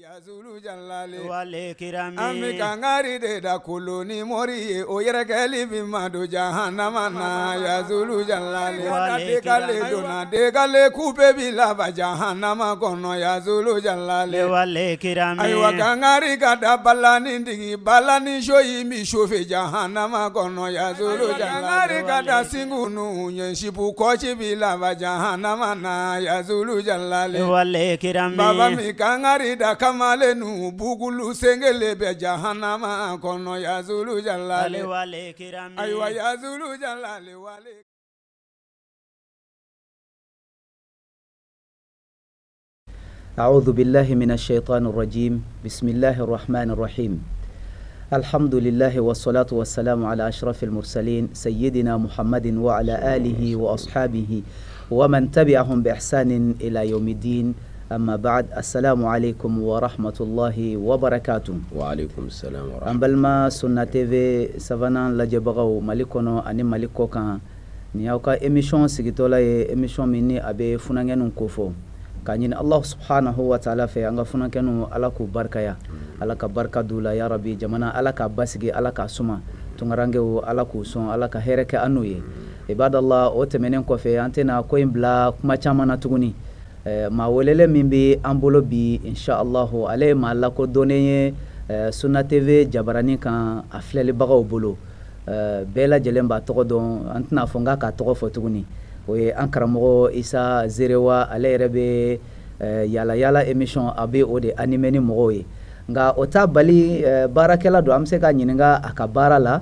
Yazulu jalale wale kirami ami kangari de da koloni mori o yerekeli bi mado jahannama na yazulu jalale wale kale dona de kale kupe bi laba jahannama kono yazulu jalale wale kirami aywa kangari kada balani digi balani shoyi mi shofe jahannama kono yazulu jalale kangari kada singunu nyeshibu kochi bi laba jahannama na yazulu jalale wale kirami baba mi kangari da kamale nu bugulu sengele be jahannama kono yazulu jalale wale kirami aywa yazulu jalale wale أعوذ بالله من الشيطان الرجيم بسم الله الرحمن الرحيم الحمد لله والصلاة والسلام على أشرف المرسلين سيدنا محمد وعلى آله وأصحابه ومن تبعهم بإحسان إلى يوم الدين أما بعد السلام عليكم ورحمة الله وبركاته وعليكم السلام ورحمة الله أمبلما سنة تي في سافانا لجبغو مالكونو أني مالكو كان نيوكا إميشون سيكتولا إميشون مني أبي فنانينو كوفو كانين الله سبحانه وتعالى في أنغا فنانينو ألاكو بركايا ألاكا بركا دولا يا ربي جمانا ألاكا باسكي ألاكا سوما تنغرانجو ألاكو سون ألاكا هيرك أنوي عباد الله أوتمنين كوفي أنتنا كوين بلا كما چامانا تغني ma welele min be an bolo bi inshallah ale ma la ko donné Sunna TV jabarani kan a filɛlibagaw bolo bɛɛ lajɛlen b'a tɔgɔ dɔn an tɛna fɔ n ka tɔgɔ fɔ tuguni o ye an karamɔgɔ Isa Zerewa ale yɛrɛ bɛ yala yala émission a bɛ o de animé ni mɔgɔw ye nka o ta bali baarakɛla don an bɛ se ka ɲininka a ka baara la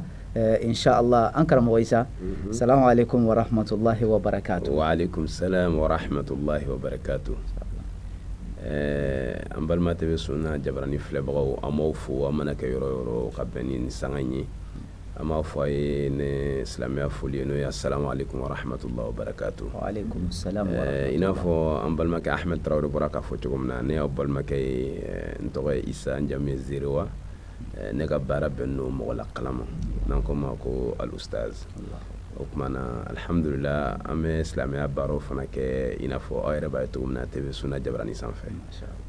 inshallah an karamɔgɔ Isa salamu alaikum wa rahmatullahi wa barakatuh wa alaikum salam wa rahmatullahi wa barakatuh an balima TV Sunna jabarani filɛbagaw an b'aw fo an mana kɛ yɔrɔ yɔrɔ ka bɛn ni sanga ye an b'a fɔ a ye ne silamɛya foli ye n'o ye assalamu alaikum wa rahmatullahi wa barakatuh wa alaikum salam wa i n'a fɔ an balimakɛ Ahmed Traoré bɔra k'a fɔ cogo min na ne y'aw balimakɛ ye n tɔgɔ ye Isa n jamu ye Zerewa ne ka baara bɛn n'o mɔgɔ la kalama n'an ko ma ko al-ustaz o kuma na alhamdulillah an bɛ silamɛya baaraw fana kɛ i n'a fɔ aw yɛrɛ b'a ye cogo min na TV Sunna jabarani sanfɛ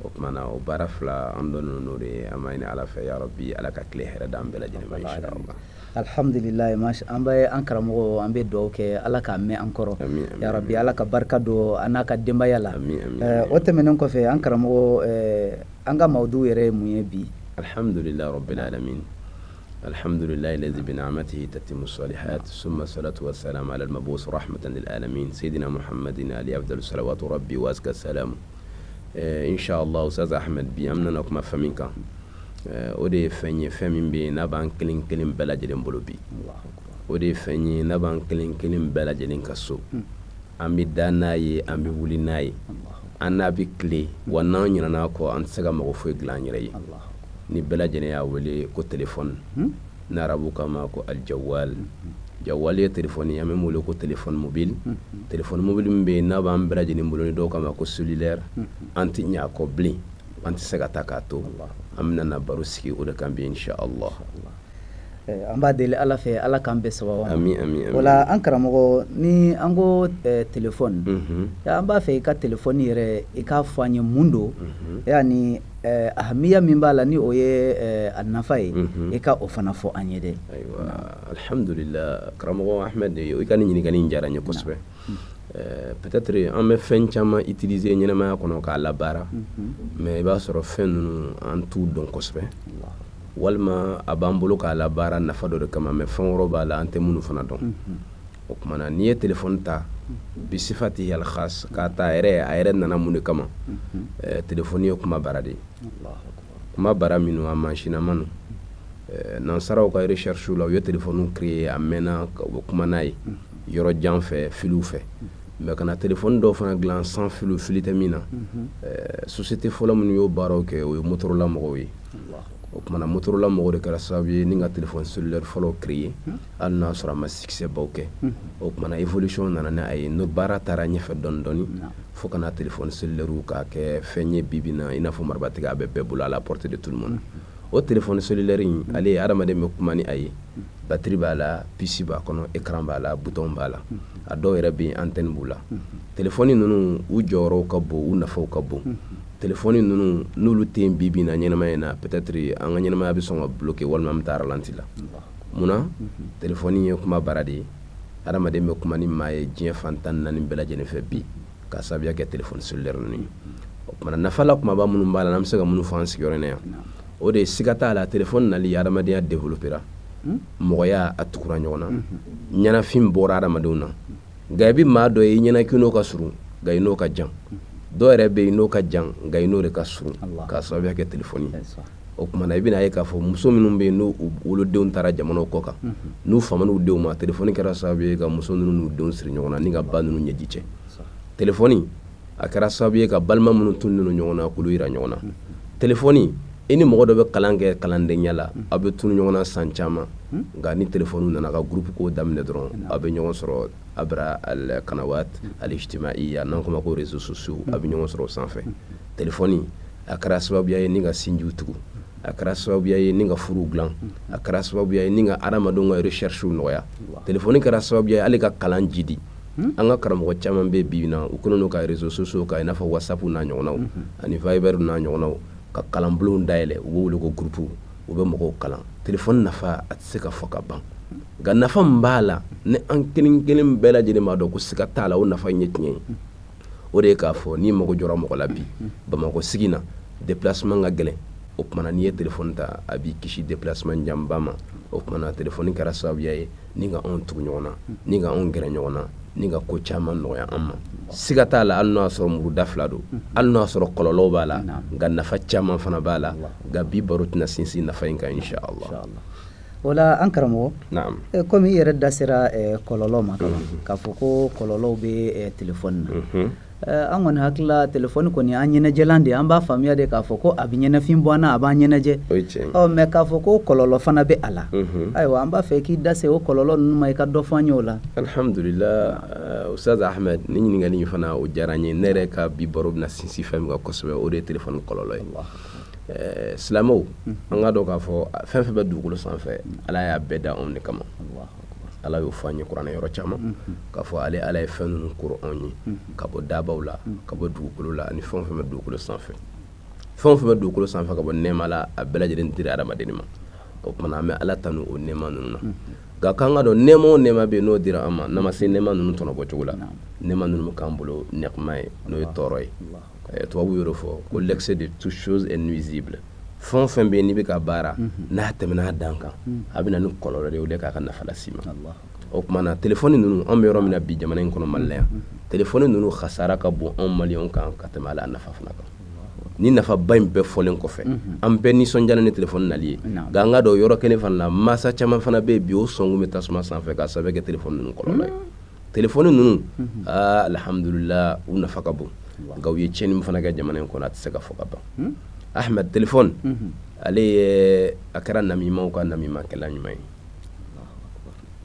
o kuma na o baara fila an dɔnnen n'o de ye an b'a ɲini Ala fɛ ya Rabbi Ala ka tile hɛrɛ d'an bɛɛ lajɛlen ma inshallah alhamdulillah an bɛ an karamɔgɔ an bɛ dugawu kɛ Ala k'a mɛn an kɔrɔ ya Rabbi Ala ka barika don an n'a ka denbaya la o tɛmɛnen kɔfɛ an karamɔgɔ an ka mawdu yɛrɛ ye mun ye bi alhamdulillah rabbil alamin alhamdulillah الذي بنعمته تتم الصالحات ثم الصلاة والسلام على المبعوث رحمة للعالمين سيدنا محمد عليه أفضل الصلوات ربي وأزكى السلام إن شاء الله أستاذ أحمد بيامنا نكما فمنك ودي فني فمن بي نبان كلين كلين بلا جلين بلوبي ودي فني نبان كلين كلين بلا جلين كسو أمي داناي أمي وليناي أنا بكلي ونان يناناكو أنسغا مغفوي غلان يري ni bela jene ya wele ko téléphone na arabu kama ko al jawal jawal ya téléphone ya même ko téléphone mobile mbe na ba bela jene mbolo do kama ko cellulaire anti nya ko bli anti sega takato amna na baruski o de kambi insha Allah an b'a deli Ala fɛ Ala k'an bɛɛ sababu amin wala an karamɔgɔ ni an ko téléphone an b'a fɛ i ka téléphone yɛrɛ i k'a fɔ an ye mun don yani ahamiya min b'a la ni o ye a nafa ye i ka o fana fɔ an ye dɛ ayiwa alhamdulillah karamɔgɔ Ahmed i ka nin ɲininkali in diyara n ye kosɛbɛ peut-être an bɛ fɛn caman utiliser ɲɛnamaya kɔnɔ k'a labaara mais i b'a sɔrɔ fɛn ninnu an t'u dɔn kosɛbɛ walima a b'an bolo k'a labaara nafa dɔ de kama mais fɛn wɛrɛ b'a la an tɛ minnu fana dɔn o kuma na n'i ye téléphone ta bisifati al khas k'a ta a yɛrɛ nana mun de kama téléphone ye kuma bara de ye kuma bara minnu a mansinama no nansaraw ka recherche la u ye téléphone créer a mɛnna u kuma n'a ye yɔrɔ jan fɛ filiw fɛ mais kana téléphone dɔw fana dilan sans fili fili tɛ min na société fɔlɔ minnu y'o baaraw kɛ o ye Motorola mɔgɔw ye o kuma na Motorola mɔgɔw de kɛra sababu ye ni ka téléphone cellulaire fɔlɔ créer hali n'a sɔrɔ a ma succès baw kɛ o kuma na évolution nana ni a ye no baara taara ɲɛfɛ dɔɔni dɔɔni fo kana téléphone cellulaire k'a kɛ fɛn ye bi na i n'a fɔ marabatigi a bɛ bɛɛ bolo à la portée de tout le monde o téléphone cellulaire in ale ye adamaden bɛ kuma ni a ye batterie b'a la puce b'a kɔnɔ écran b'a la bouton b'a la a dɔw yɛrɛ bɛ yen antenne b'u la téléphone ninnu u jɔyɔrɔw ka bon u nafaw ka bon téléphone nunu n'olu tɛ yen bi bi in na ɲɛnamaya in na peut-être an ka ɲɛnamaya bɛ sɔn ka bloquer walima an bɛ taa ralenti la munna téléphone ye kuma baara de ye adamaden bɛ kuma ni maa ye diɲɛ fan 14 bɛɛ lajɛlen fɛ bi ka sababuya kɛ téléphone cellulaire ninnu ye o kumana nafa la kumaba minnu b'a la n'an bɛ se ka minnu fɔ an sigiyɔrɔ in na yan o de ye siga t'a la téléphone nali adamadenya développera mɔgɔya a tugura ɲɔgɔn na ɲɛnafin bɔra adamadenw na nka i bɛ maa dɔ ye i ɲɛnakili n'o ka surun nka i n'o ka jan dɔw yɛrɛ bɛ yen n'o ka jan nka i n'o de ka surun k'a sababuya kɛ téléphone ye o kumana i bɛna ye k'a fɔ muso minnu bɛ yen n'u wolodenw taara jamanaw kɔ kan n'u famana u denw ma téléphone kɛra sababu ye ka muso ninnu n'u denw siri ɲɔgɔn na ni ka ba ninnu ɲɛji cɛ téléphone a kɛra sababu ye ka balima minnu tun ninnu ɲɔgɔn na k'olu yira ɲɔgɔn na téléphone i ni mɔgɔ dɔ bɛ kalan kɛ kalandenya la aw bɛ tunu ɲɔgɔn na san caman nka ni téléphone nana ka groupe ko daminɛ dɔrɔn aw bɛ ɲɔgɔn sɔrɔ abra al kanawat al ijtimaiya n'an k'o ma ko réseaux sociaux aw bɛ ɲɔgɔn sɔrɔ o sanfɛ téléphone a kɛra sababuya ye ni ka sinjiw tugu a kɛra sababuya ye ni ka furuw dilan a kɛra sababuya ye ni ka adamadenw ka recherchew nɔgɔya téléphone kɛra sababuya ye hali ka kalan jidi an ka karamɔgɔ caman bɛ bi na u kɛlen don ka réseaux sociaux ka i n'a fɔ whatsapp n'a ɲɔgɔnnaw ani viber n'a ɲɔgɔnnaw ka kalanbulonw dayɛlɛ u b'o wele ko groupe u bɛ mɔgɔw kalan téléphone nafa a tɛ se ka fɔ ka ban nka nafa min b'a la ni an kelen kelen bɛɛ lajɛlen b'a dɔn ko siga t'a la o nafa in ye tiɲɛ ye o de ye k'a fɔ n'i mago jɔra mɔgɔ la bi bamakɔ sigi na déplacement ka gɛlɛn o kumana n'i ye téléphone ta a b'i kisi déplacement janba ma o kumana téléphone kɛra sababuya ye ni ka anw tugu ɲɔgɔn na ni ka anw gɛrɛ ɲɔgɔn na ni ka ko caman nɔgɔya an ma siga t'a la hali n'o y'a sɔrɔ muruda fila don hali n'o y'a sɔrɔ kɔlɔlɔw b'a la nka nafa caman fana b'a la nka bi baro tɛna sinsin nafa in kan inshallah o la an karamɔgɔ naam komi i yɛrɛ da sera kɔlɔlɔ ma k'a fɔ ko kɔlɔlɔw bɛ téléphone na an kɔni hakili la téléphone kɔni an ɲɛnajɛlan de an b'a faamuya de k'a fɔ ko a bɛ ɲɛnafin bɔ an na a b'an ɲɛnajɛ mais k'a fɔ ko kɔlɔlɔ fana bɛ a la ayiwa an b'a fɛ k'i da se o kɔlɔlɔ ninnu ma i ka dɔ fɔ an ye o la alhamdulillah Ustaz Ahmed ni ɲininkali in fana o diyara n ye ne yɛrɛ ka bi baro bɛna sinsin fɛn min kan kosɛbɛ o de ye téléphone kɔlɔlɔ ye silamɛw an ka dɔn k'a fɔ fɛn fɛn bɛ dugukolo sanfɛ ala y'a bɛɛ da anw de kama ala y'o fɔ an ye kuranɛ yɔrɔ caman k'a fɔ ala ye fɛn ninnu koro anw ye ka bɔ dabaw la ka bɔ dugukolo la ani fɛn fɛn bɛ dugukolo sanfɛ fɛn o fɛn bɛ dugukolo sanfɛ ka bɔ nɛɛma la a bɛɛ lajɛlen dira adamaden ma o kumana an bɛ ala tanu o nɛɛma ninnu na nka k'an ka dɔn nɛɛma o nɛɛma bɛ yen n'o dira an ma n'an ma se nɛɛma ninnu tɔnɔbɔ cogo la nɛɛma ninnu bɛ k'an bolo nɛkuma ye n'o ye tɔɔrɔ ye tubabu y'o fɔ ko l'excès de toute chose est nuisible fɛn o fɛn bɛ yen n'i bɛ ka baara n'a tɛmɛna a dan kan a bɛ na ni kɔlɔlɔ de ye o de k'a ka nafa las'i ma o kumana téléphone ninnu an bɛ yɔrɔ min na bi jamana in kɔnɔ Mali la yan téléphone ninnu kasara ka bon anw maliyɛnw kan ka tɛmɛ ala nafa fana kan ni nafaba in bɛɛ fɔlen kɔfɛ an bɛɛ nisɔndiyalen ni téléphone nali ye nka an ka dɔn yɔrɔ kelen fana la mansa caman fana bɛ yen bi o sɔnkun bɛ tasuma sanfɛ k'a sababu kɛ téléphone ninnu kɔlɔlɔ ye téléphone ninnu alhamdulillah u nafa ka bon nka u ye tiɲɛni min fana kɛ jamana in kɔnɔ a tɛ se ka fɔ ka ban Ahmed téléphone ale ye a kɛra namimaw ka namimakɛla ɲuman ye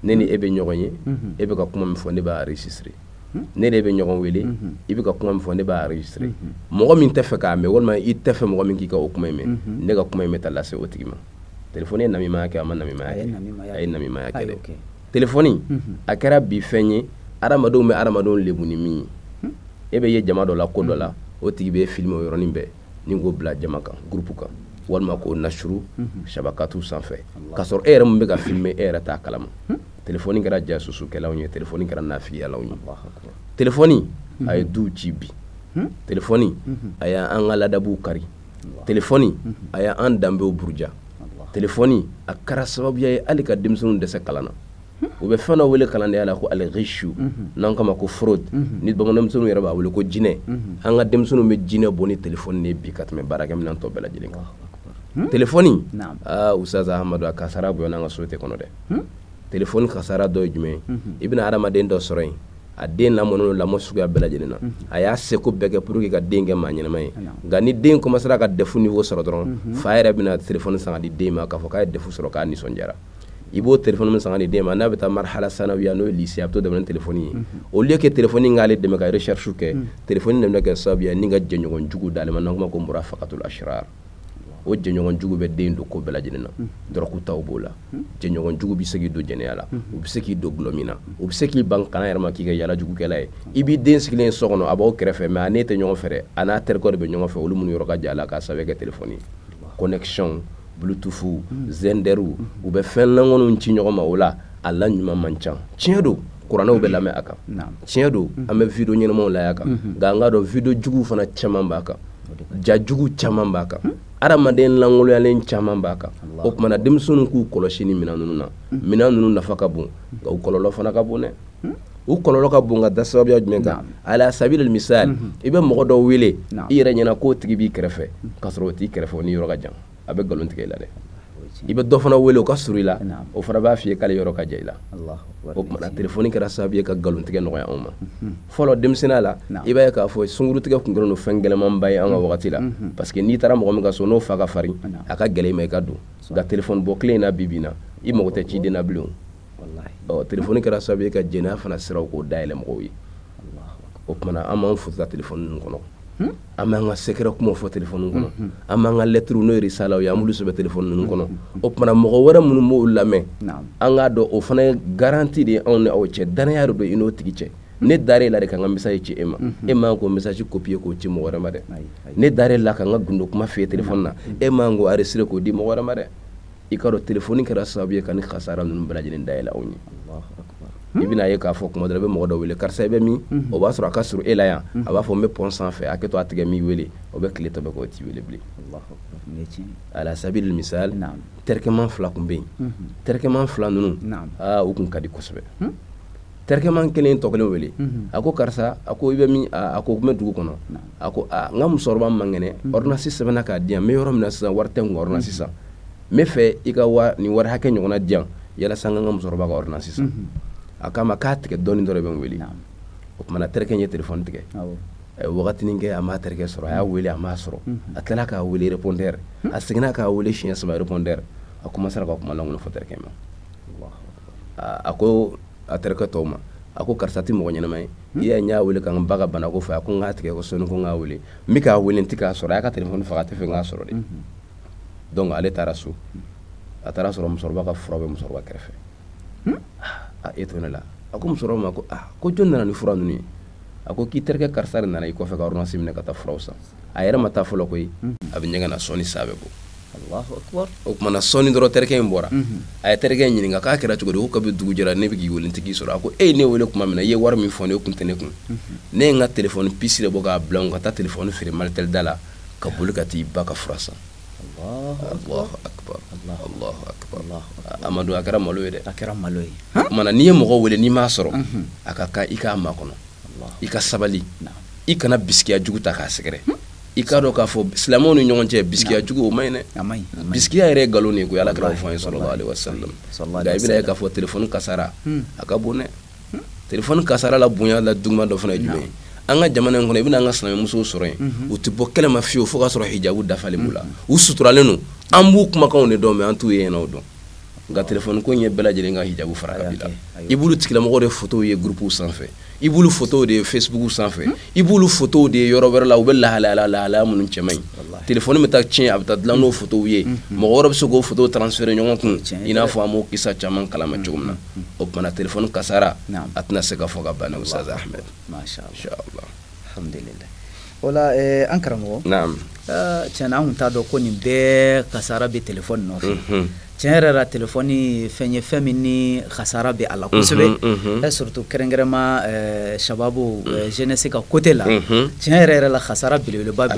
ne ni e bɛ ɲɔgɔn ye e bɛ ka kuma min fɔ ne b'a enregistrer ne de bɛ ɲɔgɔn wele i bɛ ka kuma min fɔ ne b'a enregistrer mɔgɔ min tɛ fɛ k'a mɛn walima i tɛ fɛ mɔgɔ min k'i ka o kuma in mɛn ne ka kuma in bɛ taa lase o tigi ma téléphone ye namimaya kɛ a ma namimaya kɛ a ye namimaya kɛ dɛ téléphone a kɛra bi fɛn ye adamadenw bɛ adamadenw lebu ni min ye e bɛ ye jama dɔ la ko dɔ la o tigi bɛ filmer o yɔrɔnin bɛɛ ni k'o bila jama kan groupe kan walima k'o nashuru shabakatu sanfɛ k'a sɔrɔ e yɛrɛ min bɛ ka filmer e yɛrɛ t'a kalama téléphone kɛra jasusukɛlaw ye téléphone kɛra nafiyalaw ye téléphone a ye duw ci bi téléphone a y'an ka ladabuw kari téléphone a y'an danbew buruja téléphone a kɛra sababuya ye hali ka denmisɛnninw dɛsɛ kalan na u bɛ fɛn dɔ wele kalandenya la ko al-ghishu n'an kama ko fraude ni bamananmisɛnninw yɛrɛ b'a wele ko jinɛ an ka denmisɛnninw bɛ jinɛ bɔ ni téléphone de bi ka tɛmɛ baarakɛminɛn tɔ bɛɛ lajɛlen kan téléphone Ustaz Ahmadu a kasara bonyana an ka société kɔnɔ dɛ téléphone kasara dɔ ye jumɛn ye i bɛna adamaden dɔ sɔrɔ yen a den lamɔnen lamɔ suguya bɛɛ lajɛlen na a y'a seko bɛɛ kɛ pour que ka den kɛ maa ɲɛnama ye nka ni den commencera ka defu niveau sɔrɔ dɔrɔn fa yɛrɛ bɛna téléphone san ka di den ma k'a fɔ k'a ye defu sɔrɔ k'a nisɔndiyara i b'o téléphone min san ka di den ma n'a bɛ taa marhala sanawiya n'o ye lycée a bɛ to daminɛ téléphone ye au lieu que téléphone in k'ale dɛmɛ ka recherche kɛ téléphone in bɛ kɛ sababu ye ni ka jɛɲɔgɔn jugu d'ale ma n'an kuma ko murafaqatul ashrar o jɛɲɔgɔn jugu bɛ den don ko bɛɛ lajɛlen na dɔrɔku taw b'o la jɛɲɔgɔn jugu bɛ se k'i don jɛnɛya la u bɛ se k'i don gulɔ min na u bɛ se k'i ban kana yɛrɛ ma k'i ka yala jugukɛla ye i b'i den sigilen so kɔnɔ a b'aw kɛrɛfɛ mais a n'e tɛ ɲɔgɔn fɛ dɛ a n'a terikɛw de bɛ ɲɔgɔn fɛ olu minnu yɔrɔ ka jan a la k'a sababu kɛ téléphone connexion bluetooth zenderu u bɛ fɛn lankolonw ci ɲɔgɔn ma o la a la ɲuman man ca tiɲɛ don kuranɛw bɛ lamɛn a kan tiɲɛ don an bɛ video ɲɛnamaw layɛ a kan nka an k'a dɔn video jugu fana caman b'a kan ja jugu caman b'a kan adamaden langoloyalen caman b'a kan o tumana denmisɛnninw k'u kɔlɔsi ni minɛn ninnu na minɛn ninnu nafa ka bon nka u kɔlɔlɔ fana ka bon dɛ u kɔlɔlɔ ka bon ka da sababuya jumɛn kan ala sabili misal i bɛ mɔgɔ dɔw wele i yɛrɛ ɲɛna k'o tigi b'i kɛrɛfɛ k'a sɔrɔ o t'i kɛrɛfɛ o ni yɔrɔ ka jan a bɛ nkalon tigɛ i la dɛ i bɛ dɔ fana wele o ka surun i la o fana b'a f'i ye k'ale yɔrɔ ka jan i la o tumana telefoni kɛra sababu ye ka nkalon tigɛ nɔgɔya anw ma fɔlɔ denmisɛnninya la i b'a ye k'a fɔ sunkurutigɛ tun kɛlen don fɛn gɛlɛmanba ye an ka wagati la parce que n'i taara mɔgɔ min ka so n'o fa ka farin a ka gɛlɛn i ma i ka don nka telefoni bɔ kelen in na bi bi in na i mago tɛ ciden na bilen o telefoni kɛra sababu ye ka jɛnɛya fana siraw k'o dayɛlɛ mɔgɔw ye o tumana an b'an futa telefoni ninnu kɔnɔ an b'an ka secret kumaw fɔ telefoni kɔnɔ an b'an ka lettres n'o ye risalaw ye an b'olu sɛbɛn telefoni ninnu kɔnɔ o tumana mɔgɔ wɛrɛ minnu b'o lamɛn an k'a dɔn o fana ye garanti de ye anw ni aw cɛ danaya de don i n'o tigi cɛ ne dar'e la de ka n ka message ci e ma e man k'o message copier k'o ci mɔgɔ wɛrɛ ma dɛ ne dar'e la ka n ka gundo kuma f'i ye telefoni na e man k'o enregistrer k'o di mɔgɔ wɛrɛ ma dɛ i ka dɔn telefoni kɛra sababu ye ka nin kasara ninnu bɛɛ lajɛlen dayɛlɛ anw ye i bɛna ye k'a fɔ kuma dɔ la i bɛ mɔgɔ dɔ wele karisa i bɛ min o b'a sɔrɔ a ka surun e la yan a b'a fɔ n bɛ pɔn sanfɛ a kɛ to a tigɛ min wele o bɛ tile tɔ bɛ k'o t'i wele bilen ala sabili misal terikɛman fila tun bɛ yen terikɛman fila ninnu u tun ka di kosɛbɛ terikɛman kelen tɔ kelen wele a ko karisa a ko i bɛ min a ko n bɛ dugu kɔnɔ a ko n ka musokɔrɔba man kɛnɛ ordonnance sɛbɛnna k'a di yan n bɛ yɔrɔ min na sisan wari tɛ n kun ordonnance sisan n bɛ fɛ i ka nin wari hakɛ ɲɔgɔnna di yan yalasa n ka n ka musokɔrɔba ka ordonnance sisan a k'a ma k'a tigɛ dɔɔnin dɔ de bɛ n wele o tumana terikɛ in ye telefoni tigɛ a ye wagatinin kɛ a m'a terikɛ sɔrɔ a y'a wele a m'a sɔrɔ a tilala k'a wele répondeur a seginna k'a wele siɲɛ 3 répondeur a commencera ka kuma lankolon fɔ terikɛ ma a ko a terikɛ tɔw ma a ko karisa tɛ mɔgɔ ɲɛnama ye i y'a ye n y'a wele ka n ba ka bana ko fɔ a ko n k'a tigɛ ko sɔɔni ko n k'a wele n bɛ k'a wele n tɛ k'a sɔrɔ a y'a ka telefoni faga a tɛ fɛ n k'a sɔrɔ de donc ale taara so a taara sɔrɔ musokɔrɔba ka fura bɛ musokɔrɔba kɛrɛfɛ e to ne la a ko musokɔrɔba ma ko ko jɔn nana ni fura ninnu ye a ko k'i terikɛ karisa de nana i kɔfɛ ka ordonnance minɛ ka taa furaw san a yɛrɛ ma taa fɔlɔ koyi a bɛ ɲɛgɛn na sɔɔni sa bɛ bɔ o tumana sɔɔni dɔrɔn terikɛ in bɔra a ye terikɛ in ɲininka k'a kɛra cogo di ko kabi dugu jɛra ne bɛ k'i wele n tɛ k'i sɔrɔ a ko e ye ne wele tuma min na i ye wari min fɔ ne kun tɛ ne kun ne ye n ka telefoni pisi de bɔ k'a bila n ka taa telefoni feere Malitel da la ka boli ka t'i ba ka fura san Allahu akbar Allahu akbar Amadu a kɛra malo ye dɛ a kɛra malo ye o tumana n'i ye mɔgɔ wele n'i m'a sɔrɔ a ka kan i k'a makɔnɔ i ka sabali i kana bisikiya jugu ta k'a sɛgɛrɛ i k'a dɔn k'a fɔ silamɛw ni ɲɔgɔn cɛ bisikiya jugu o man ɲi dɛ bisikiya yɛrɛ ye nkalon de ye koyi Ala kɛra o fɔ an ye sallallahu alaihi wasallam nka i bɛna ye k'a fɔ telefoni kasara a ka bon dɛ telefoni kasara la bonya la juguman dɔ fana ye jumɛn ye an ka jamana in kɔnɔ i bɛna an ka silamɛmusow sɔrɔ yen u tɛ bɔ kɛlɛ ma fiyewu fo k'a sɔrɔ hijabu dafalen b'u la u suturalen don an b'u kumakanw de dɔn mɛ an t'u ye yen nɔ dɔn nka telefoni ko in ye bɛɛ lajɛlen ka hijabu fara ka bila i b'olu tigilamɔgɔw de photos ye groupew sanfɛ i b'olu photos de ye Facebook sanfɛ i b'olu photos de ye yɔrɔ wɛrɛ la u bɛ lahalaya minnu cɛ man ɲi telefoni bɛ taa tiɲɛ a bɛ taa dilan n'o photos ye mɔgɔ wɛrɛ bɛ se k'o photos transférer ɲɔgɔn kun i n'a fɔ an b'o kisa caman kalama cogo min na o tumana telefoni kasara a tɛna se ka fɔ ka ban Ustaz Ahmed inshallah alhamdulillah wala an karamɔgɔ tiɲɛna an kun t'a dɔn ko nin bɛɛ kasara bɛ telefoni nɔfɛ tiɲɛ yɛrɛ la telefoni fɛn ye fɛn min ni kasara bɛ a la kosɛbɛ surtout kɛrɛnkɛrɛnma shababu jeunesse ka côté la tiɲɛ yɛrɛ la kasara belebeleba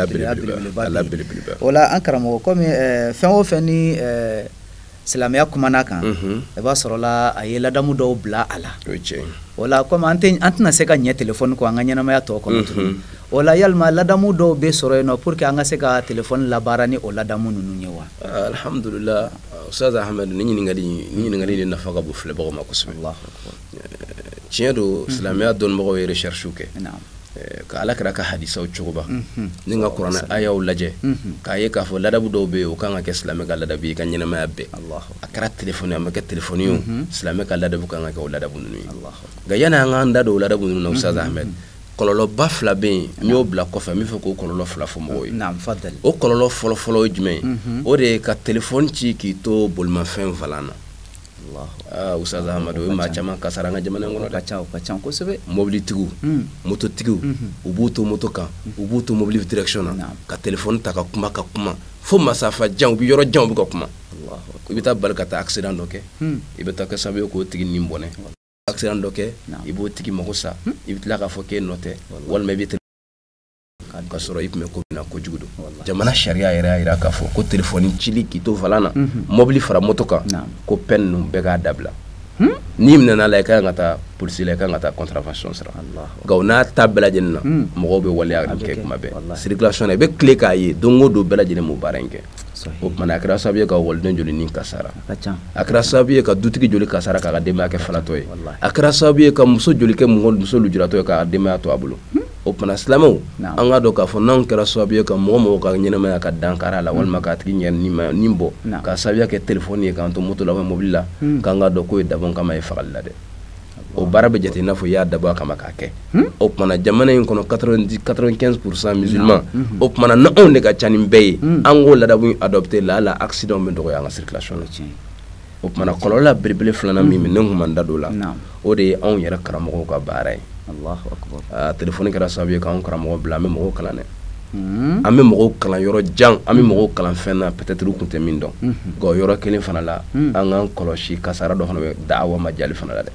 belebeleba wala an karamɔgɔ komi fɛn o fɛn ni silamɛya kumana kan i b'a sɔrɔla a ye ladamu dɔw bila a la wala komi an tɛna se ka ɲɛ telefoni kɔ an ka ɲɛnamaya tɔ kɔnɔ tuguni wala yalima ladamu dɔw bɛ sɔrɔ yen nɔ pour que an ka se ka telefoni labaara ni o ladamu ninnu ye wa alhamdulillah Ustaz Ahmed ni ɲininkali de nafa ka bon filɛbagaw ma kosɛbɛ tiɲɛ don silamɛya dɔnnibagaw ye recherche kɛ ka Ala kɛra ka hadisaw cogoba ni ka kuranɛ ayaw lajɛ k'a ye k'a fɔ ladabu dɔw bɛ yen o kan ka kɛ silamɛ ka ladabu ye ka ɲɛnamaya bɛɛ a kɛra telefoni a ma kɛ telefoni ye silamɛ ka ladabu kan ka kɛ o ladabu ninnu ye nka yanni an k'an da don o ladabu ninnu na Ustaz Ahmed kɔlɔlɔ ba fila bɛ yen n y'o bila kɔfɛ n bɛ fɛ k'o kɔlɔlɔ fila fɔ mɔgɔw ye o kɔlɔlɔ fɔlɔ-fɔlɔ ye jumɛn ye o de ye ka telefɔni ci k'i to bolimafɛn valan na Ustaz Amadu o ye maa caman kasara an ka jamana in kɔnɔ dɛ ka ca kosɛbɛ mobilitigiw mototigiw u b'u to moto kan u b'u to mobili direction na ka telefɔni ta ka kuma fo masafa jan u bɛ yɔrɔ jan u bɛ ka kuma i bɛ taa bali ka taa accident dɔ kɛ i bɛ taa kɛ sababu ye k'o tigi nin bɔnɛ accident dɔ kɛ i b'o tigi mago sa i bɛ tila k'a fɔ k'e nɔ tɛ walima i bɛ ka sɔrɔ i tun bɛ ko bɛna kojugu don jamana sariya yɛrɛ y'a jira k'a fɔ ko telefɔni cili k'i to valan na mobili fara moto kan ko peine ninnu bɛɛ k'a dabila n'i minɛna la i ka kan ka taa polisi la i ka kan ka taa contravention sara nka o n'a ta bɛɛ lajɛlen na mɔgɔw bɛ waleya nin kɛ kuma bɛɛ circulation na i bɛ tile k'a ye don o don bɛɛ lajɛlen m'o baara in kɛ o kumana a kɛra sababu ye ka waliden joli ni kasara a kɛra sababu ye ka dutigi joli kasara k'a ka denbaya kɛ falatɔ ye a kɛra sababu ye ka muso joli kɛ muso lujuratɔ ye k'a denbaya to a bolo o kumana silamɛw an k'a dɔn k'a fɔ n'anw kɛra sababu ye ka mɔgɔ ka ɲɛnɛmaya ka dankari a la walima k'a tigi ɲɛ nin bɔ k'a sababuya kɛ telefɔni ye k'an to moto la walima mobili la k'an k'a dɔn k'o ye dabɔn kama ye fagali la dɛ o baara bɛ jate i n'a fɔ i y'a dabɔ a kama k'a kɛ o kumana jamana in kɔnɔ 95% musulman o kumana n'anw de ka ca nin bɛɛ ye an k'o ladabu adopté la hali accident bɛ dɔgɔya an ka circulation na o kumana kɔlɔlɔ belebele filanan min ne kun ma n da don o la o de ye anw yɛrɛ karamɔgɔw ka baara ye telefɔni kɛra sababu ye k'anw karamɔgɔ bila an bɛ mɔgɔw kalan dɛ an bɛ mɔgɔw kalan yɔrɔ jan an bɛ mɔgɔw kalan fɛn na peut-être u kun tɛ min dɔn nka o yɔrɔ kelen fana la an k'an kɔlɔsi kasara dɔ fana bɛ da'awa majali fana la dɛ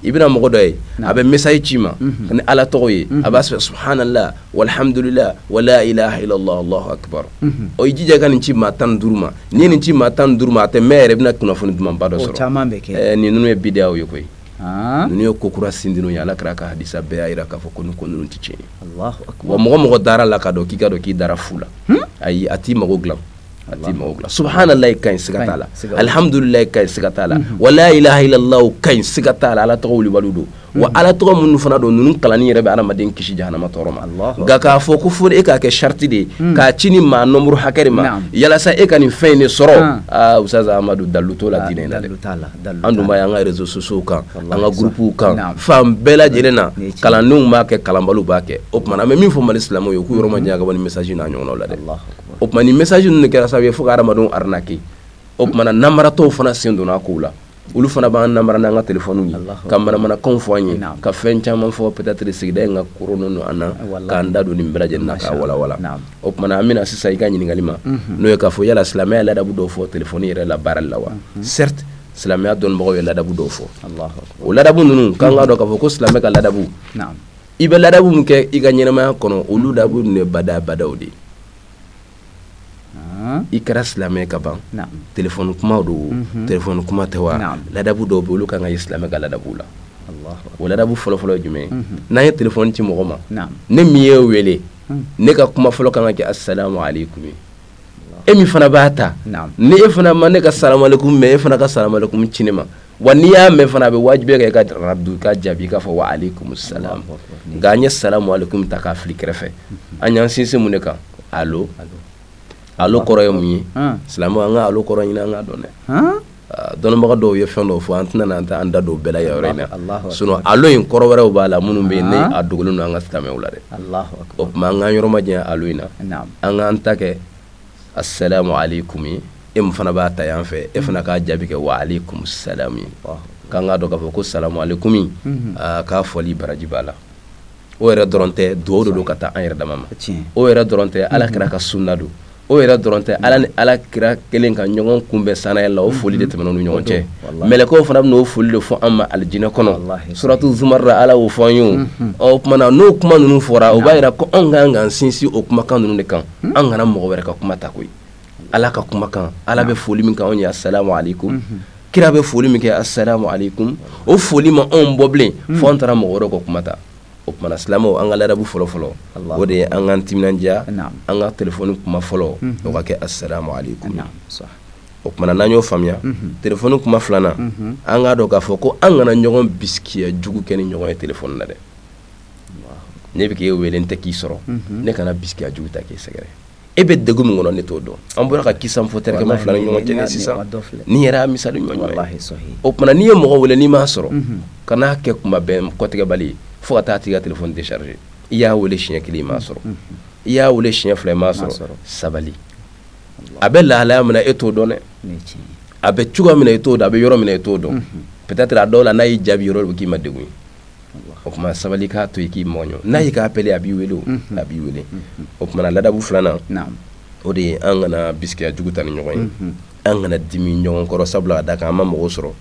i bɛna mɔgɔ dɔ ye a bɛ message ci ma ni ala tɔgɔ ye a b'a sɛbɛn subhanallah walhamdulillah wala ilaha illallah allahu akbar o i jija ka nin ci maa 15 ma n'i ye nin ci maa 15 ma a tɛ mɛn yɛrɛ bɛna kunnafoni dumanba dɔ sɔrɔ nin ninnu ye bidaw ye koyi ninnu ye ko kura sindinu ye ala kɛra ka hadisa bɛɛ y'a jira k'a fɔ ko nin ko ninnu tɛ tiɲɛ ye wa mɔgɔ dara la ka dɔn k'i ka dɔn k'i dara fu la ayi a t'i mago dilan a t'i mago dilan subhanallah ka ɲi siga t'a la alhamdulillah ka ɲi siga t'a la wala ilaha illallah ka ɲi siga t'a la ala tɔgɔ wulibaliw don wa ala tɔgɔ minnu fana don ninnu kalanni yɛrɛ bɛ adamaden kisi jahanama tɔɔrɔ ma nka k'a fɔ ko fo e k'a kɛ charti de ye k'a ci ni maa nombre hakɛ de ma yalasa e ka nin fɛn in de sɔrɔ Ustaz Amadu dalu t'o la diinɛ in na dɛ an dun b'a ye an ka réseaux sociaux kan an ka groupew kan fan bɛɛ lajɛlen na kalandenw b'a kɛ kalanbaliw b'a kɛ o kumana an bɛ min fɔ Mali silamɛw ye k'u yɔrɔ ma janya ka bɔ nin message n'a ɲɔgɔnnaw la dɛ o kumana nin message ninnu de kɛra sababu ye fo ka adamadenw arnaquer o kumana namaratɔw fana sen donna a kow la olu fana b'an namara n'an ka telefɔniw ye ka manamanakanw fɔ an ye ka fɛn caman fɔ peut-être sigida in ka koronnen don an na k'an da don nin bɛɛ lajɛlen na k'a walawala o kumana an bɛna sisan i ka ɲininkali ma n'o ye k'a fɔ yala silamɛya ladabu dɔw fɔ telefɔni yɛrɛ la baarali la wa certes silamɛya dɔnnibagaw ye ladabu dɔw fɔ o ladabu ninnu k'an k'a dɔn k'a fɔ ko silamɛ ka ladabu i bɛ ladabu min kɛ i ka ɲɛnamaya kɔnɔ olu ladabu ninnu ye badabadaw de ye i kɛra silamɛ ka ban telefɔni kumaw don telefɔni kuma tɛ wa ladabu dɔw bɛ olu kan ka ye silamɛ ka ladabu la o ladabu fɔlɔfɔlɔ ye jumɛn ye n'an ye telefɔni ci mɔgɔ ma ne min ye wele ne ka kuma fɔlɔ kan ka kɛ assalamu alaikum e min fana b'a ta ni e fana ma ne ka salamu alaikum mɛ e fana ka salamu alaikum ci ne ma wa n'i y'a mɛn fana a bɛ wajibi kɛ i ka rabdu ka jaabi k'a fɔ wa alaikum salam nka an ye salamu alaikum ta k'a fili kɛrɛfɛ an y'an sinsin mun de kan allo allo kɔrɔ ye mun ye silamɛw an ka allo kɔrɔ ɲini an k'a dɔn dɛ dɔnnibaga dɔw ye fɛn dɔw fɔ an tɛna an da don bɛɛ la yɔrɔ in na sinon allo in kɔrɔ wɛrɛw b'a la minnu bɛ yen ne a dogolen don an ka silamɛw la dɛ o tuma an k'an yɔrɔ ma janya allo in na an k'an ta kɛ assalamu alaikum ye e min fana b'a ta yan fɛ e fana k'a jaabi kɛ wa alaikum salam ye k'an k'a dɔn k'a fɔ ko salamu alaikum k'a fɔli baraji b'a la o yɛrɛ dɔrɔn tɛ duwawu de don ka taa an yɛrɛ dama ma o yɛrɛ dɔrɔn tɛ ala kira ka sunna don o yɛrɛ dɔrɔn tɛ ala ni ala kira kelen ka ɲɔgɔn kunbɛn sanaya la o foli de tɛmɛna ni ɲɔgɔn cɛ mɛlɛkɛw fana bɛna o foli de fɔ an ma alijinɛ kɔnɔ suratu zumar la ala y'o fɔ an ye o kumana n'o kuma ninnu fɔra o b'a yira ko anw kan k'an sinsin o kumakan ninnu de kan an kana mɔgɔ wɛrɛ ka kuma ta koyi ala ka kumakan ala bɛ foli min kɛ anw ye assalamu alaikum kira bɛ foli min kɛ assalamu alaikum o foli ma anw bɔ bilen fo an taara mɔgɔ wɛrɛw ka kuma ta o kumana silamɛw an ka ladabu fɔlɔ-fɔlɔ o de ye an k'an timinandiya an ka telefɔni kuma fɔlɔ o ka kɛ assalamu alaikum o kumana n'an y'o faamuya telefɔni kuma filanan an k'a dɔn k'a fɔ ko an kana ɲɔgɔn bisikiya jugu kɛ ni ɲɔgɔn ye telefɔni na dɛ ne bɛ k'e wele n tɛ k'i sɔrɔ ne kana bisikiya jugu ta k'e sɛgɛrɛ e bɛ degun min kɔnɔ ne t'o dɔn an bɔra ka kisa fɔ terikɛma fila ni ɲɔgɔn cɛ ne sisan ni yɛrɛ y'a misali ɲɔgɔn ye o kumana n'i ye mɔgɔ wele n'i m'a sɔrɔ kan'a kɛ kuma bɛn kɔtigɛbali ye fo ka taa tigi ka telefɔni décharger i y'a wele siɲɛ kelen i m'a sɔrɔ i y'a wele siɲɛ fila i m'a sɔrɔ sabali a bɛ lahalaya min na e t'o dɔn dɛ a bɛ cogoya min na e t'o dɔn a bɛ yɔrɔ min na e t'o dɔn peut-être a dɔw la n'a y'i jaabi yɔrɔ de k'i ma degun ye o tuma sabali k'a to i k'i mɔɲɔ n'a y'i k'a pele a b'i wele o a b'i wele o tuma ladabu filanan o de ye an kana bisikiya jugu ta ni ɲɔgɔn ye an kana dimi ɲɔgɔn kɔrɔ sabula ka da kan an ma mɔgɔ sɔrɔ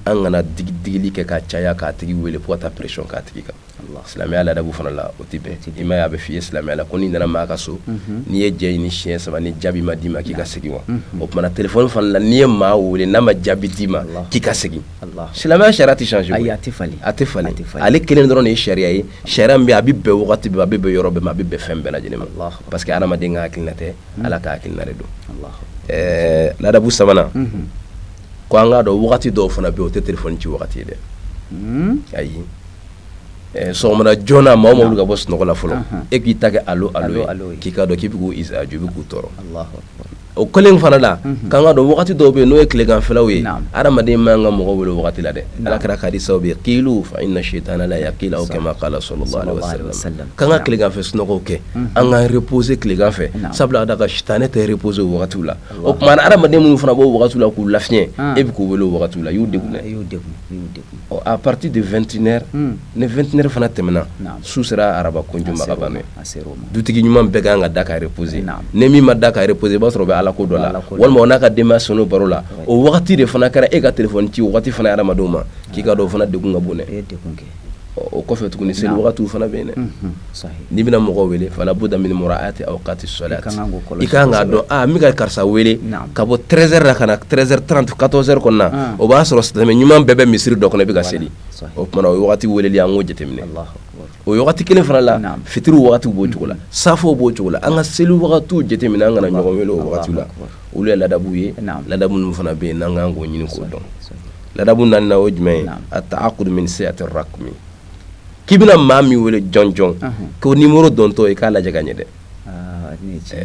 an kana digili kɛ ka caya k'a tigi wele fo ka taa pression k'a tigi kan silamɛya ladabu fana la o tɛ bɛn i ma ye a bɛ f'i ye silamɛya la ko n'i nana maa ka so n'i ye jɛ ɲini siɲɛ saba ni jaabi ma d'i ma k'i ka segin wa o tumana telefɔni fana la n'i ye maa wele n'a ma jaabi d'i ma k'i ka segin silamɛya sariya tɛ changer ayi a tɛ falen a tɛ falen ale kelen dɔrɔn de ye sariya ye sariya min bɛ a bɛ bɛn wagati bɛɛ a bɛ bɛn yɔrɔ bɛɛ ma a bɛ bɛn fɛn bɛɛ lajɛlen ma parce que hadamaden ka hakilina tɛ ala ka hakilina de don ladabu sabanan ko an k'a dɔn wagati dɔw fana bɛ yen o tɛ telefɔni ci wagati ye dɛ ayi sɔgɔmada joona maa o maa wuli ka bɔ sunɔgɔ la fɔlɔ e k'i ta kɛ alo ye k'i k'a dɔn k'i bɛ k'u isaaju i bɛ k'u tɔɔrɔ o kelen fana la k'an ka dɔn wagati dɔw bɛ yen n'o ye tileganfɛlaw ye adamaden man ka mɔgɔ wele wagati la dɛ ala kɛra k'a di sababu ye qilu fa inna shaytana la yaqilu aw kama qala sallallahu alaihi wasallam k'an ka tileganfɛ sunɔgɔw kɛ an ka reposer tileganfɛ sabula da ka sitanɛ tɛ reposer o wagatiw la o tuma adamaden minnu fana b'o wagatiw la k'u lafiɲɛ e bɛ k'u wele o wagatiw la y'u degun dɛ à partir de 21h ni 21h fana tɛmɛna su sera araba kunju ma ka ban dutigi ɲuman bɛɛ kan ka da ka reposer ni min ma da ka reposer i b'a sɔrɔ ala ko dɔ la walima o n'a ka denbaya sɔn'o baro la o wagati de fana kɛra e ka telefɔni ci wagati fana ye adamadenw ma k'i ka dɔn o fana degun ka bon dɛ o kɔfɛ tuguni seli wagatiw fana bɛ yen dɛ n'i bɛna mɔgɔw wele fala budda min muraati awqati salat i kan k'a dɔn n bɛ ka karisa wele ka bɔ 13h la ka na 13h30 14h kɔnɔna o b'a sɔrɔ silamɛ ɲuman bɛɛ bɛ misiri dɔ kɔnɔ i bɛ ka seli o tuma o ye wagati weleli an k'o jateminɛ o wagati kelen fana la fitiri wagati b'o cogo la safow b'o cogo la an ka seli wagatiw jateminɛ an kana ɲɔgɔn wele o wagatiw la olu ye ladabu ye ladabu ninnu fana bɛ yen n'an kan k'o ɲini k'o dɔn ladabu naaninan o ye jumɛn ye at-ta'aqqud min si'ati rakmi k'i bɛna maa min wele jɔn jɔn k'o nimero dɔntɔ i k'a lajɛ ka ɲɛ dɛ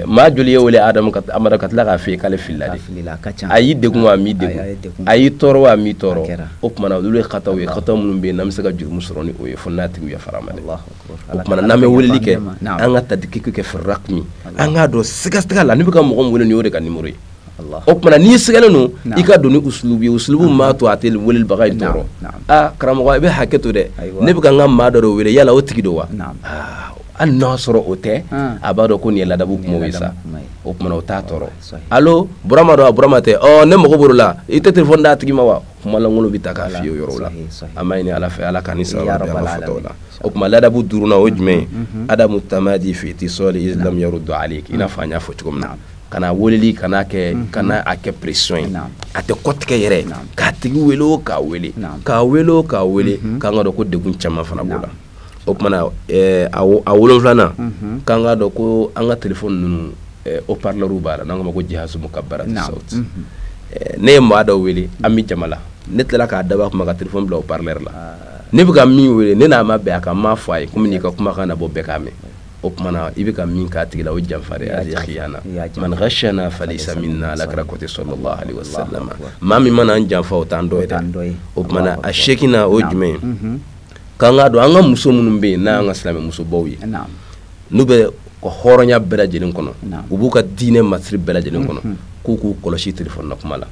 maa joli ye wele amadu ka tila k'a fɔ ye k'ale filila de a y'i degun wa a m'i degun a y'i tɔɔrɔ wa a m'i tɔɔrɔ o tumana olu ye kataw ye kataw minnu bɛ yen n'an bɛ se ka jurumu sɔrɔ ni o ye fo n'a tigiw yafara ma dɛ o tumana n'an bɛ weleli kɛ an ka tadqiq kɛ fi rakmi an k'a dɔn siga la ne bɛ ka mɔgɔ min wele nin y'o de ka nimero ye o tumana n'i sɛgɛlen don i ka don ni usulubu ye usulubu m'a to a tɛ welebaga in tɔɔrɔ karamɔgɔ i bɛ hakɛ to dɛ ne bɛ ka n ka maa dɔ de wele yala o tigi don wa hali n'a sɔrɔ o tɛ a b'a dɔn ko nin ye ladabu kumaw ye sa o tumana o t'a tɔɔrɔ allo burama don a burama tɛ ne mago b'o la i tɛ telefɔni d'a tigi ma wa kuma lankolon bɛ ta k'a f'i ye o yɔrɔ la an b'a ɲini ala fɛ ala ka ni sababa bɛn an ka fɔtaw la o tuma ladabu duurunan o ye jumɛn ye adamu tamadi fi itisali islam yaruddu alayk i n'a fɔ an y'a fɔ cogo min na kana weleli kana a kɛ pression ye a tɛ kɔtigɛ yɛrɛ k'a tigi wele o k'a wele k'a wele o k'a wele k'an ka dɔn ko degun caman fana b'o la o tumana a wolonfilanan k'an ka dɔn ko an ka telefɔni ninnu haut-parleurs b'a la n'an k'a ma ko jihazu mukabbarati sawt ne ye maa dɔ wele an bɛ jama la ne tilala k'a dabɔ a kuma ka telefɔni bila haut-parleur la ne bɛ ka min wele ne n'a ma bɛn a kan n m'a fɔ a ye komi n'i ka kumakan na bɔ bɛɛ k'a mɛn o tumana i bɛ ka min k'a tigi la o janfa de ye khiyana man ghashana falaysa minna alakira kɔtɛ sallallahu alaihi wasallam maa min mana an janfa o t'an dɔ ye dɛ o tumana a seekinan o ye jumɛn ye k'an k'a dɔn an ka muso minnu bɛ yen n'an ka silamɛ musobaw ye n'u bɛ ka hɔrɔnya bɛɛ lajɛlen kɔnɔ u b'u ka diinɛ masiri bɛɛ lajɛlen kɔnɔ k'u k'u kɔlɔsi telefɔni na kuma la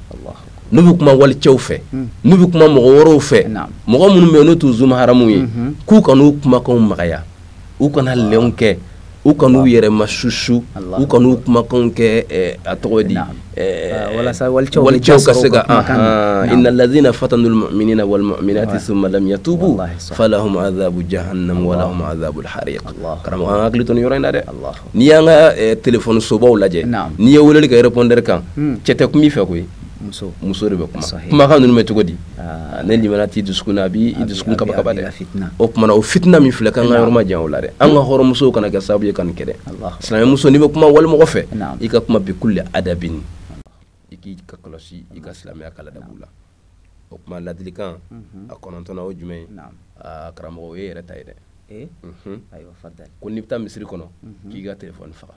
n'u bɛ kuma walicɛw fɛ n'u bɛ kuma mɔgɔ wɛrɛw fɛ mɔgɔ minnu bɛ yen n'u t'u zuma haramu ye k'u kan'u kumakanw magaya u kana lɛnw kɛ u kan'u yɛrɛ masusu u kan'u kumakanw kɛ a tɔgɔ di walicɛw ka se ka inna alladhina fatanu almu'minina walmu'minati thumma lam yatubu falahum adhabu jahannam wa lahum adhabu alhariq karamɔgɔ an hakili to nin yɔrɔ in na dɛ n'i y'an ka telefɔni sobaw lajɛ n'i ye weleli kɛ répondeur kan cɛ tɛ kuma i fɛ koyi muso de bɛ kuma kumakan ninnu bɛ cogo di ne limana t'i dusukun na a b'i dusukun kaba dɛ o tumana o fitina min filɛ k'an ka yɔrɔ ma jan o la dɛ an ka hɔrɔnmusow kana kɛ sababu ye ka nin kɛ dɛ silamɛ muso n'i bɛ kuma walimɔgɔ fɛ i ka kuma bi kulli adabin i k'i ka kɔlɔsi i ka silamɛya ka ladabu la o tuma ladilikan a kɔnɔntɔnna o jumɛn ye karamɔgɔ o ye yɛrɛ ta ye dɛ ko n'i bɛ taa misiri kɔnɔ k'i ka telefɔni faga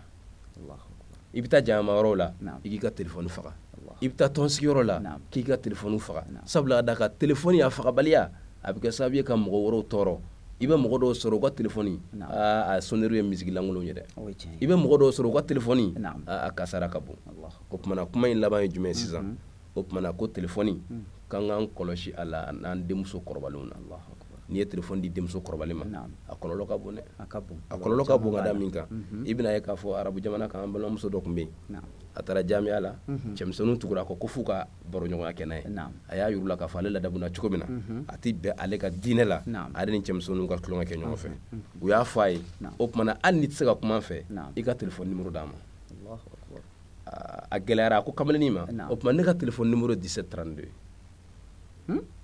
i bɛ taa jama yɔrɔw la i k'i ka telefɔni faga i bɛ taa tɔnsigiyɔrɔ la k'i ka telefɔni faga sabula da ka telefɔni a fagabaliya a bɛ kɛ sababu ye ka mɔgɔ wɛrɛw tɔɔrɔ i bɛ mɔgɔ dɔw sɔrɔ u ka telefɔni a sonneru ye misigi lankolon ye dɛ i bɛ mɔgɔ dɔw sɔrɔ u ka telefɔni a kasara ka bon o tumana kuma in laban ye jumɛn sisan o tumana ko telefɔni k'an k'an kɔlɔsi a la n'an denmuso kɔrɔbalenw na n'i ye telefɔni di denmuso kɔrɔbalen ma a kɔlɔlɔ ka bon dɛ a kɔlɔlɔ ka bon ka da min kan i bɛna ye k'a fɔ arabu jamana kan an balimamuso dɔ tun bɛ yen a taara jamiya la cɛmisɛnninw tugura ko f'u ka baroɲɔgɔnya kɛ n'a ye a y'a yir'u la k'a fɔ ale ladamu na cogo min na a tɛ bɛn ale ka diinɛ la ale ni cɛmisɛnninw ka tulonkɛ kɛ ɲɔgɔn fɛ u y'a fɔ a ye o tumana hali n'i tɛ se ka kuma fɛ i ka telefɔni nimero d'a ma a gɛlɛyara a ko kamalennin ma o tuma ne ka telefɔni nimero 1732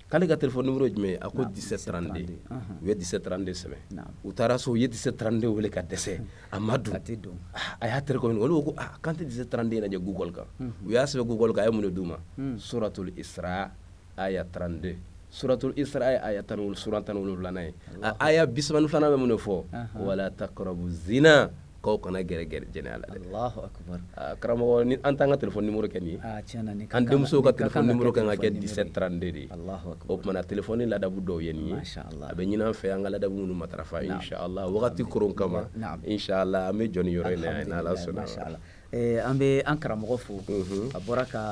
k'ale ka telefɔni nimero jumɛn a ko 1732 u ye 1732 sɛbɛn u taara so u ye 1732 wele ka dɛsɛ a ma dun a y'a terikɛ ɲininka olu ko k'an tɛ 1732 lajɛ Google kan u y'a sɛbɛn Google kan a ye mun de d'u ma suratul Isra aya 32 suratul Isra aya 17 ye a aya 32 bɛ mun de fɔ wala taqrabu zina k'aw kana gɛrɛ jɛnɛya la dɛ Allahu akbar karamɔgɔ ni an t'an ka telefɔni nimero kɛ nin ye an denmusow ka telefɔni nimero kan ka kɛ 1732 de ye o tumana telefɔni ladabu dɔw ye nin ye a bɛ ɲini an fɛ an ka ladabu minnu matarafa inshallah wagati koron kama inshallah an bɛ jɔ ni yɔrɔ in na yan n'Ala sɔnna an bɛ an karamɔgɔ fo a bɔra ka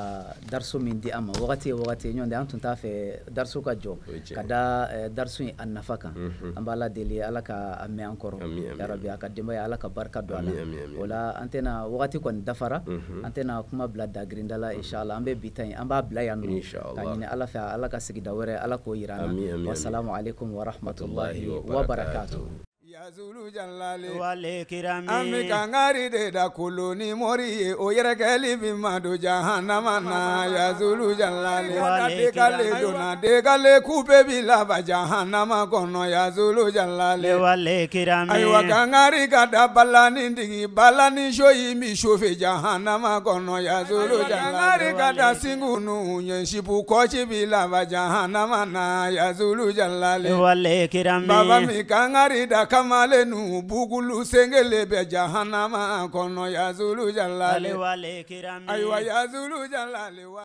dariso min di an ma wagati ye wagati ɲɔgɔn tɛ an tun t'a fɛ dariso ka jɔ ka da dariso in a nafa kan an b'a la deli Ala ka a mɛn an kɔrɔ yarabi a ka denbaya Ala ka barika don a la o la an tɛna wagati kɔni dafara an tɛna kuma bila dagirinda la inshallah an bɛ bi ta in an b'a bila yan nɔ ka ɲini Ala fɛ Ala ka sigida wɛrɛ Ala k'o yira an na wassalamu alaikum wa rahmatullahi wa barakatuh Yazulu jalale wale kirami ami kangari de da koloni mori o yɛrɛ kɛli bi ma do jahannama na yazulu jalale de kale dona de kale kupe bi laba jahannama kɔnɔ yazulu jalale wale kirami ayiwa kangari ka da balani digi balani shoyi mi shofe jahannama kɔnɔ yazulu jalale kangari ka da singunu ɲɛsibu kɔci bi laba jahannama na yazulu jalale wale kirami baba mi kangari da kamale nu bugulu sengele be jahannama kono yazulu jalale wale kirami aywa yazulu jalale